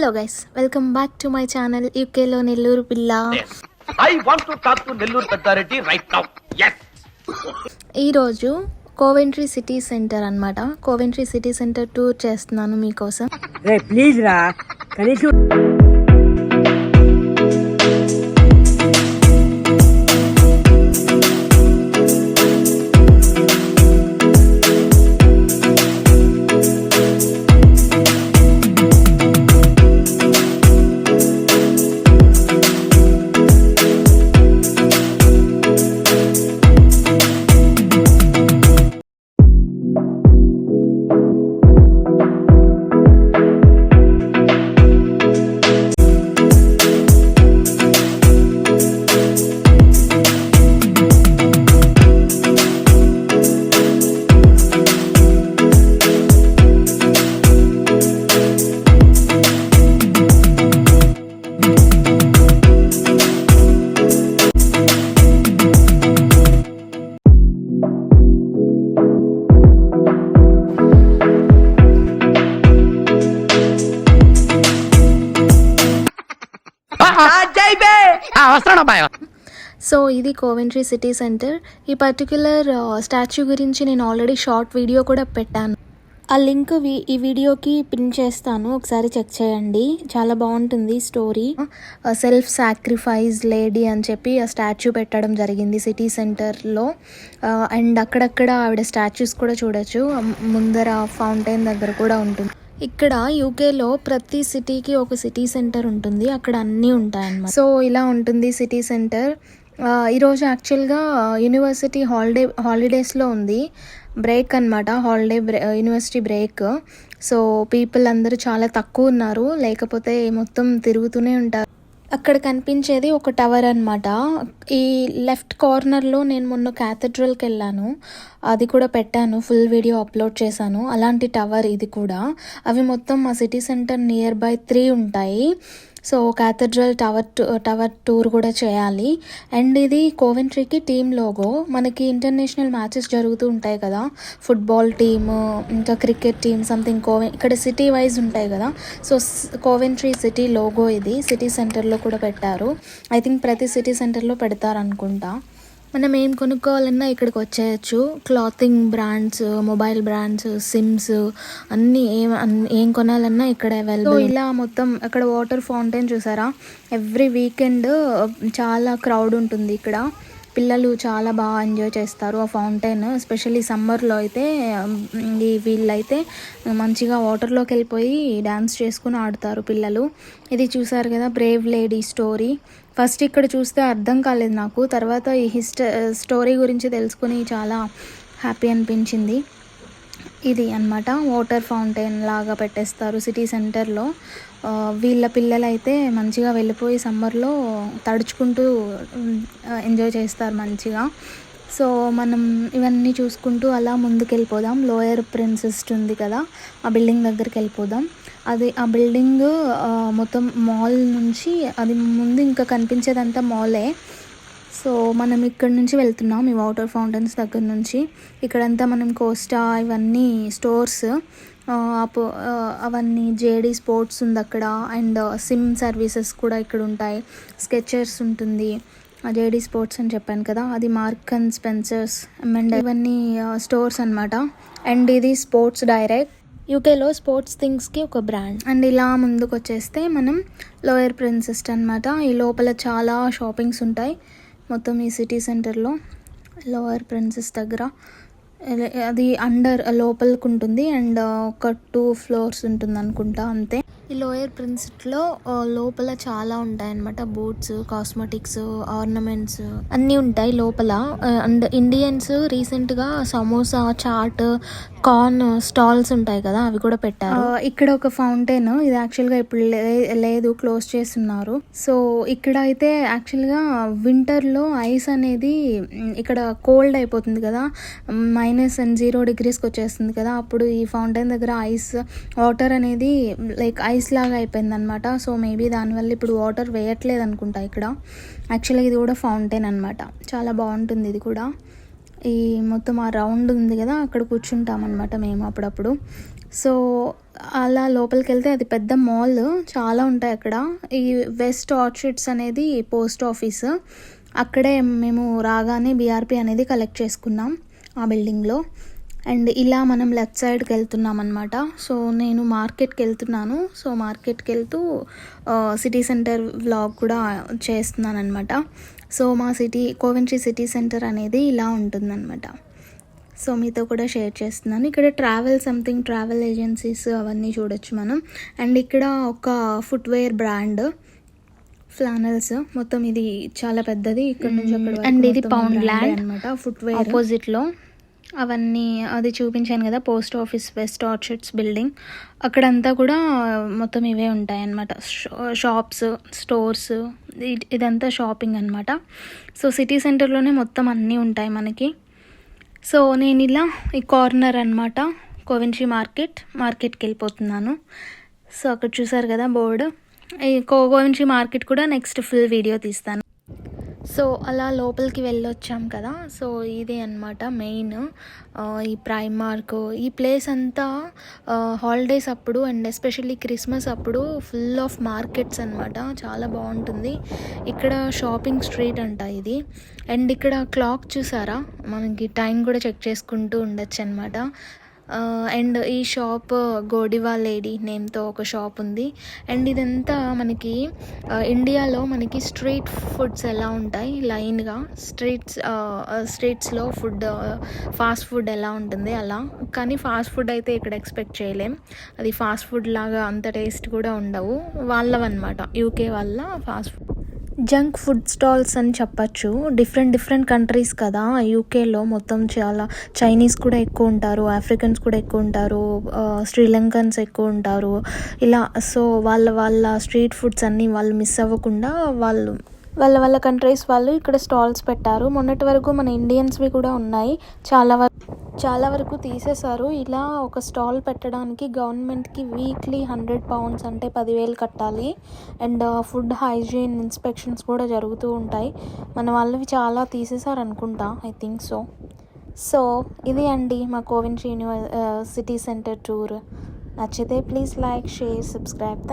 Hello guys, welcome back to my channel యూకేలో నెల్లూరు పిల్ల. I want to talk to Nellore Pettareddy right now. Yes. ఈరోజు Coventry city centre అన్నమాట. Coventry city centre tour చేస్తున్నాను మీకోసం. Please రా కనీసం so ఇది కోవెంట్రీ సిటీ సెంటర్. ఈ పర్టిక్యులర్ స్టాచ్యూ గురించి నేను ఆల్రెడీ షార్ట్ వీడియో కూడా పెట్టాను. ఆ లింక్ ఈ వీడియోకి పిన్ చేస్తాను, ఒకసారి చెక్ చేయండి. చాలా బాగుంటుంది స్టోరీ. సెల్ఫ్ సాక్రిఫైస్ లేడీ అని చెప్పి ఆ స్టాచ్యూ పెట్టడం జరిగింది సిటీ సెంటర్లో. అండ్ అక్కడక్కడ ఆవిడ స్టాచ్యూస్ కూడా చూడొచ్చు. ముందర ఫౌంటైన్ దగ్గర కూడా ఉంటుంది. ఇక్కడ యూకేలో ప్రతి సిటీకి ఒక సిటీ సెంటర్ ఉంటుంది, అక్కడ అన్నీ ఉంటాయన్నమాట. సో ఇలా ఉంటుంది సిటీ సెంటర్. ఈరోజు యాక్చువల్గా యూనివర్సిటీ హాలిడేస్లో ఉంది, బ్రేక్ అనమాట, యూనివర్సిటీ బ్రేక్. సో పీపుల్ అందరూ చాలా తక్కువ ఉన్నారు, లేకపోతే మొత్తం తిరుగుతూనే ఉంటారు. అక్కడ కనిపించేది ఒక టవర్ అనమాట. ఈ లెఫ్ట్ కార్నర్లో నేను మొన్న క్యాథడ్రల్కి వెళ్ళాను, అది కూడా పెట్టాను, ఫుల్ వీడియో అప్లోడ్ చేశాను. అలాంటి టవర్ ఇది కూడా. అవి మొత్తం మా సిటీ సెంటర్ నియర్ బై 3 ఉంటాయి. సో క్యాథడ్రల్ టవర్ టూర్ కూడా చేయాలి. అండ్ ఇది కోవెంట్రీకి టీమ్ లోగో. మనకి ఇంటర్నేషనల్ మ్యాచెస్ జరుగుతూ ఉంటాయి కదా, ఫుట్బాల్ టీమ్, ఇంకా క్రికెట్ టీమ్, సంథింగ్ ఇక్కడ సిటీ వైజ్ ఉంటాయి కదా. సో కోవెంట్రీ సిటీ లోగో ఇది సిటీ సెంటర్లో కూడా పెట్టారు. ఐ థింక్ ప్రతి సిటీ సెంటర్లో పెడతారు అనుకుంటా. మనం ఏం కొనుక్కోవాలన్నా ఇక్కడికి వచ్చేయచ్చు. Clothing brands, mobile brands, sims అన్నీ ఏం కొనాలన్నా ఇక్కడ అవైలబుల్. ఇలా మొత్తం అక్కడ వాటర్ ఫౌంటైన్ చూసారా, ఎవ్రీ వీకెండ్ చాలా క్రౌడ్ ఉంటుంది ఇక్కడ. పిల్లలు చాలా బాగా ఎంజాయ్ చేస్తారు ఆ ఫౌంటైన్. ఎస్పెషల్లీ సమ్మర్లో అయితే వీళ్ళైతే మంచిగా వాటర్లోకి వెళ్ళిపోయి డ్యాన్స్ చేసుకుని ఆడుతారు పిల్లలు. ఇది చూసారు కదా, బ్రేవ్ లేడీ స్టోరీ. ఫస్ట్ ఇక్కడ చూస్తే అర్థం కాలేదు నాకు, తర్వాత ఈ స్టోరీ గురించి తెలుసుకుని చాలా హ్యాపీ అనిపించింది. ఇది అన్నమాట, వాటర్ ఫౌంటైన్ లాగా పెట్టేస్తారు సిటీ సెంటర్లో. వీళ్ళ పిల్లలైతే మంచిగా వెళ్ళిపోయి సమ్మర్లో తడుచుకుంటూ ఎంజాయ్ చేస్తారు మంచిగా. సో మనం ఇవన్నీ చూసుకుంటూ అలా ముందుకు వెళ్ళిపోదాం. లోయర్ ప్రిన్సెస్ ఉంది కదా, ఆ బిల్డింగ్ దగ్గరికి వెళ్ళిపోదాం. ఆ బిల్డింగ్ మొత్తం మాల్ నుంచి, అది ముందు ఇంకా కనిపించేదంతా మాలే. సో మనం ఇక్కడ నుంచి వెళ్తున్నాం, ఈ వాటర్ ఫౌంటైన్స్ దగ్గర నుంచి. ఇక్కడంతా మనం కోస్టా ఇవన్నీ స్టోర్స్, అవన్నీ జేడీ స్పోర్ట్స్ ఉంది అక్కడ. అండ్ సిమ్ సర్వీసెస్ కూడా ఇక్కడ ఉంటాయి. స్కెచర్స్ ఉంటుంది, జేడీ స్పోర్ట్స్ అని చెప్పాను కదా, అది మార్క్ అండ్ స్పెన్సర్స్, అండ్ ఇవన్నీ స్టోర్స్ అనమాట. అండ్ ఇది స్పోర్ట్స్ డైరెక్ట్, యూకేలో స్పోర్ట్స్ థింగ్స్కి ఒక బ్రాండ్. అండ్ ఇలా ముందుకు వచ్చేస్తే మనం లోయర్ ప్రిన్సెస్ అనమాట. ఈ లోపల చాలా షాపింగ్స్ ఉంటాయి మొత్తం ఈ సిటీ సెంటర్లో. లోయర్ ప్రిన్సెస్ దగ్గర అది లోపలికి ఉంటుంది. అండ్ ఒక 2 floors ఉంటుంది అనుకుంటా, అంతే. ఈ లోయర్ ప్రిన్సెస్లో లోపల చాలా ఉంటాయి అన్నమాట. బూట్స్, కాస్మెటిక్స్, ఆర్నమెంట్స్ అన్నీ ఉంటాయి లోపల. అండ్ ఇండియన్స్ రీసెంట్గా సమోసా, చాట్, కార్న్ స్టాల్స్ ఉంటాయి కదా, అవి కూడా పెట్టారు. ఇక్కడ ఒక ఫౌంటైన్, ఇది యాక్చువల్గా ఇప్పుడు లేదు, క్లోజ్ చేస్తున్నారు. సో ఇక్కడ అయితే యాక్చువల్గా వింటర్లో ఐస్ అనేది ఇక్కడ కోల్డ్ అయిపోతుంది కదా, -0 degreesకి వచ్చేస్తుంది కదా, అప్పుడు ఈ ఫౌంటైన్ దగ్గర వాటర్ అనేది లైక్ ఐస్ లాగా అయిపోయింది అనమాట. సో మేబీ దానివల్ల ఇప్పుడు వాటర్ వేయట్లేదు అనుకుంటా ఇక్కడ. యాక్చువల్గా ఇది కూడా ఫౌంటైన్ అనమాట, చాలా బాగుంటుంది ఇది కూడా. ఈ మొత్తం ఆ రౌండ్ ఉంది కదా, అక్కడ కూర్చుంటాం అనమాట మేము అప్పుడప్పుడు. సో అలా లోపలికి వెళ్తే అది పెద్ద మాల్, చాలా ఉంటాయి అక్కడ. ఈ వెస్ట్ ఆర్చిడ్స్ అనేది పోస్ట్ ఆఫీస్, అక్కడే మేము రాగానే బీఆర్పీ అనేది కలెక్ట్ చేసుకున్నాం ఆ బిల్డింగ్లో. అండ్ ఇలా మనం లెఫ్ట్ సైడ్కి వెళ్తున్నాం అనమాట. సో నేను మార్కెట్కి వెళ్తున్నాను. సో మార్కెట్కి వెళ్తూ సిటీ సెంటర్ వ్లాగ్ కూడా చేస్తున్నాను అనమాట. సో మా కోవెంట్రీ సిటీ సెంటర్ అనేది ఇలా ఉంటుందన్నమాట. సో మీతో కూడా షేర్ చేస్తున్నాను. ఇక్కడ ట్రావెల్ ఏజెన్సీస్ అవన్నీ చూడొచ్చు మనం. అండ్ ఇక్కడ ఒక ఫుట్వేర్ బ్రాండ్ ఫ్లానల్స్, మొత్తం ఇది చాలా పెద్దది, ఇక్కడ నుంచి అక్కడ. అండ్ ఇది పౌండ్ ల్యాండ్ అనమాట, ఫుట్వేర్ ఆపోజిట్లో. అవన్నీ అది చూపించాను కదా, post office, west orchids building, అక్కడంతా కూడా మొత్తం ఇవే ఉంటాయి అన్నమాట. షాప్స్, స్టోర్స్, ఇదంతా షాపింగ్ అనమాట. సో సిటీ సెంటర్లోనే మొత్తం అన్నీ ఉంటాయి మనకి. సో నేను ఇలా ఈ కార్నర్ అనమాట, కోవెంట్రీ మార్కెట్కి వెళ్ళిపోతున్నాను. సో అక్కడ చూసారు కదా బోర్డు, ఈ కోవెంట్రీ మార్కెట్ కూడా నెక్స్ట్ ఫుల్ వీడియో తీస్తాను. సో అలా లోపలికి వెళ్ళొచ్చాం కదా. సో ఇదే అనమాట మెయిన్ ఈ ప్రైమార్క్. ఈ ప్లేస్ అంతా హాలిడేస్ అప్పుడు అండ్ ఎస్పెషల్లీ క్రిస్మస్ అప్పుడు ఫుల్ ఆఫ్ మార్కెట్స్ అనమాట, చాలా బాగుంటుంది. ఇక్కడ షాపింగ్ స్ట్రీట్ అంట ఇది. అండ్ ఇక్కడ క్లాక్ చూసారా, మనకి టైం కూడా చెక్ చేసుకుంటూ ఉండొచ్చు అనమాట. అండ్ ఈ షాప్ గోడివా లేడీ నేమ్తో ఒక షాప్ ఉంది. అండ్ ఇదంతా మనకి ఇండియాలో మనకి స్ట్రీట్ ఫుడ్స్ ఎలా ఉంటాయి లైన్గా, స్ట్రీట్స్లో ఫాస్ట్ ఫుడ్ ఎలా ఉంటుంది అలా. కానీ ఫాస్ట్ ఫుడ్ అయితే ఇక్కడ ఎక్స్పెక్ట్ చేయలేం, అది ఫాస్ట్ ఫుడ్ లాగా అంత టేస్ట్ కూడా ఉండవు. వాళ్ళవన్నమాట, యూకే వాళ్ళ fast food, junk food stalls అని చెప్పచ్చు. డిఫరెంట్ కంట్రీస్ కదా యూకేలో, మొత్తం చాలా చైనీస్ కూడా ఎక్కువ ఉంటారు, ఆఫ్రికన్స్ కూడా ఎక్కువ ఉంటారు, శ్రీలంకన్స్ ఎక్కువ ఉంటారు ఇలా. సో వాళ్ళ స్ట్రీట్ ఫుడ్స్ అన్నీ వాళ్ళు మిస్ అవ్వకుండా వాళ్ళ కంట్రీస్ వాళ్ళు ఇక్కడ స్టాల్స్ పెట్టారు. మొన్నటి వరకు మన ఇండియన్స్వి కూడా ఉన్నాయి, చాలా వరకు తీసేశారు. ఇలా ఒక స్టాల్ పెట్టడానికి గవర్నమెంట్కి వీక్లీ £100 అంటే 10,000 కట్టాలి. అండ్ ఫుడ్ హైజీన్ ఇన్స్పెక్షన్స్ కూడా జరుగుతూ ఉంటాయి. మన వాళ్ళవి చాలా తీసేశారు అనుకుంటా, ఐ థింక్ సో. సో ఇది అండి మా కోవెంట్రీ సిటీ సెంటర్ టూర్. నచ్చితే ప్లీజ్ లైక్, షేర్, సబ్స్క్రైబ్.